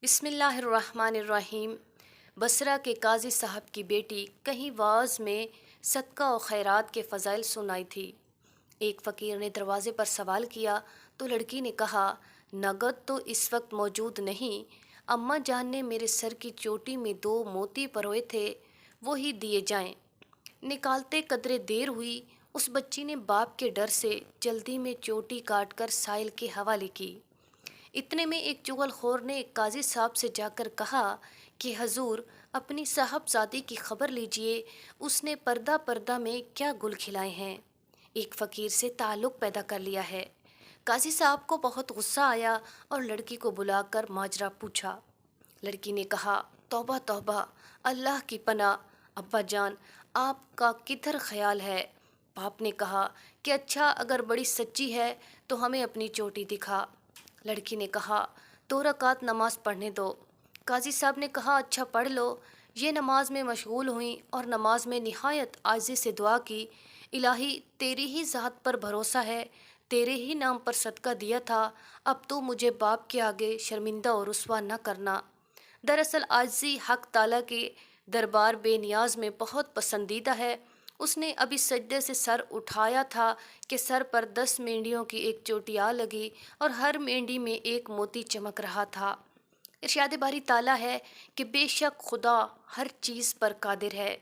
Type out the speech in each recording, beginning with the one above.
बिस्मिल्लाहिर्रहमानिर्रहीम। बसरा के काजी साहब की बेटी कहीं वाज में सदका और खैरात के फ़ज़ाइल सुनाई थी। एक फ़कीर ने दरवाज़े पर सवाल किया तो लड़की ने कहा, नगद तो इस वक्त मौजूद नहीं, अम्मा जान ने मेरे सर की चोटी में 2 मोती परोए थे, वो ही दिए जाएं। निकालते कदरे देर हुई, उस बच्ची ने बाप के डर से जल्दी में चोटी काट कर साइल के हवाले की। इतने में एक चुगलखोर ने एक काजी साहब से जाकर कहा कि हजूर, अपनी साहबजादी की खबर लीजिए, उसने पर्दा पर्दा में क्या गुल खिलाए हैं। एक फ़कीर से ताल्लुक़ पैदा कर लिया है। काजी साहब को बहुत गुस्सा आया और लड़की को बुलाकर माजरा पूछा। लड़की ने कहा, तौबा तौबा, अल्लाह की पनाह, अब्बा जान आपका किधर ख्याल है। बाप ने कहा कि अच्छा, अगर बड़ी सच्ची है तो हमें अपनी चोटी दिखा। लड़की ने कहा, 2 रकात नमाज पढ़ने दो। काजी साहब ने कहा, अच्छा पढ़ लो। ये नमाज में मशगूल हुई और नमाज में निहायत आजी से दुआ की, इलाही तेरी ही ज़ात पर भरोसा है, तेरे ही नाम पर सदका दिया था, अब तो मुझे बाप के आगे शर्मिंदा और रुस्वा न करना। दरअसल आजी हक ताला के दरबार बेनियाज में बहुत पसंदीदा है। उसने अभी सजदे से सर उठाया था कि सर पर 10 मेंढियों की एक चोटी आ लगी और हर मेंढी में एक मोती चमक रहा था। इरशाद बारी ताला है कि बेशक खुदा हर चीज़ पर कादिर है।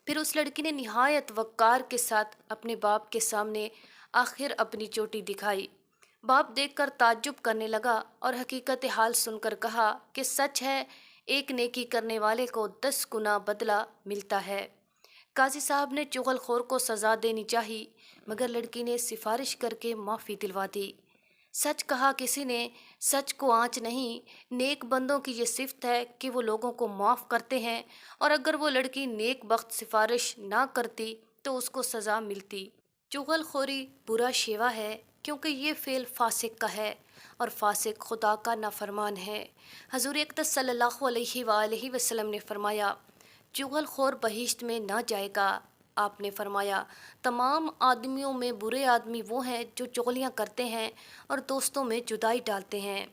फिर उस लड़की ने निहायत वक़ार के साथ अपने बाप के सामने आखिर अपनी चोटी दिखाई। बाप देखकर ताज्जुब करने लगा और हकीकत हाल सुनकर कहा कि सच है, एक नेकी करने वाले को 10 गुना बदला मिलता है। काजी साहब ने चुगलखोर को सज़ा देनी चाहिए, मगर लड़की ने सिफारिश करके माफ़ी दिलवा दी। सच कहा किसी ने, सच को आँच नहीं। नेक बंदों की ये सिफ़त है कि वो लोगों को माफ़ करते हैं, और अगर वो लड़की नेक बख्त सिफारिश ना करती तो उसको सज़ा मिलती। चुगलखोरी बुरा शेवा है, क्योंकि ये फ़ेल फासिक का है और फासिक खुदा का नाफरमान है। हज़ूर अक़दस सल्लल्लाहु अलैहि वसल्लम ने फरमाया, चुगलखोर बहिश्त में ना जाएगा। आपने फरमाया, तमाम आदमियों में बुरे आदमी वो हैं जो चुगलियाँ करते हैं और दोस्तों में जुदाई डालते हैं।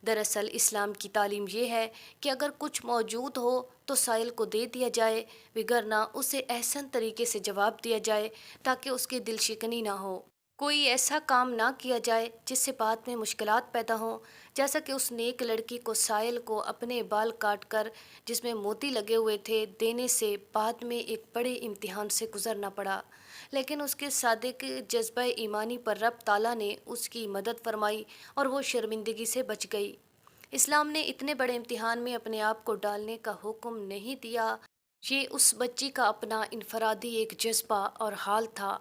दरअसल इस्लाम की तालीम ये है कि अगर कुछ मौजूद हो तो साइल को दे दिया जाए, वगरना उसे एहसन तरीके से जवाब दिया जाए ताकि उसकी दिल शिकनी ना हो। कोई ऐसा काम ना किया जाए जिससे बाद में मुश्किलात पैदा हों, जैसा कि उस नेक लड़की को साइल को अपने बाल काट कर जिसमें मोती लगे हुए थे देने से बाद में एक बड़े इम्तिहान से गुजरना पड़ा, लेकिन उसके सादिक जज्बा ईमानी पर रब ताला ने उसकी मदद फरमाई और वो शर्मिंदगी से बच गई। इस्लाम ने इतने बड़े इम्तिहान में अपने आप को डालने का हुक्म नहीं दिया। ये उस बच्ची का अपना इनफरादी एक जज्बा और हाल था।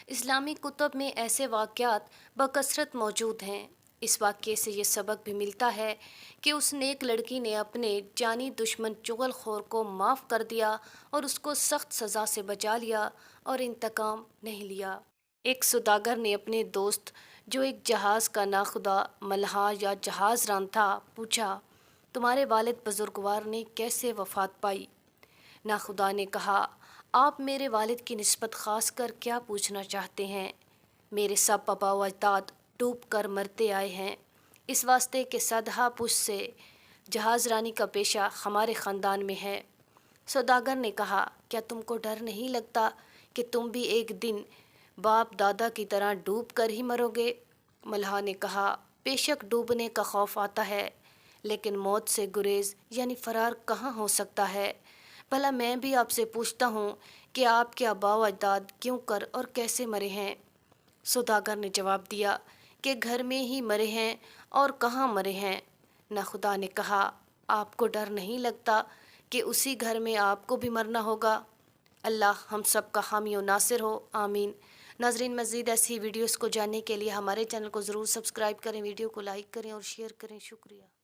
इस्लामी कुतब में ऐसे वाक़यात बकसरत मौजूद हैं। इस वाक़ये से ये सबक भी मिलता है कि उस नेक लड़की ने अपने जानी दुश्मन चुगलखोर को माफ़ कर दिया और उसको सख्त सज़ा से बचा लिया और इंतकाम नहीं लिया। एक सौदागर ने अपने दोस्त, जो एक जहाज़ का नाखुदा मल्हा या जहाज़ रान था, पूछा, तुम्हारे वालिद बुजुर्गवार ने कैसे वफ़ात पाई। नाखुदा ने कहा, आप मेरे वालिद की निस्बत ख़ास कर क्या पूछना चाहते हैं। मेरे सब पापा व अजदाद डूब कर मरते आए हैं, इस वास्ते के सदहा पुश से जहाज़ रानी का पेशा हमारे ख़ानदान में है। सौदागर ने कहा, क्या तुमको डर नहीं लगता कि तुम भी एक दिन बाप दादा की तरह डूब कर ही मरोगे। मल्हा ने कहा, बेशक डूबने का खौफ आता है, लेकिन मौत से गुरेज यानी फ़रार कहाँ हो सकता है। भला मैं भी आपसे पूछता हूँ कि आपके आबा व अजदाद क्यों कर और कैसे मरे हैं। सौदागर ने जवाब दिया कि घर में ही मरे हैं और कहाँ मरे हैं। नाखुदा ने कहा, आपको डर नहीं लगता कि उसी घर में आपको भी मरना होगा। अल्लाह हम सब का हामी व नासिर हो, आमीन। नाजरीन, मज़ीद ऐसी वीडियोस को जानने के लिए हमारे चैनल को ज़रूर सब्सक्राइब करें, वीडियो को लाइक करें और शेयर करें। शुक्रिया।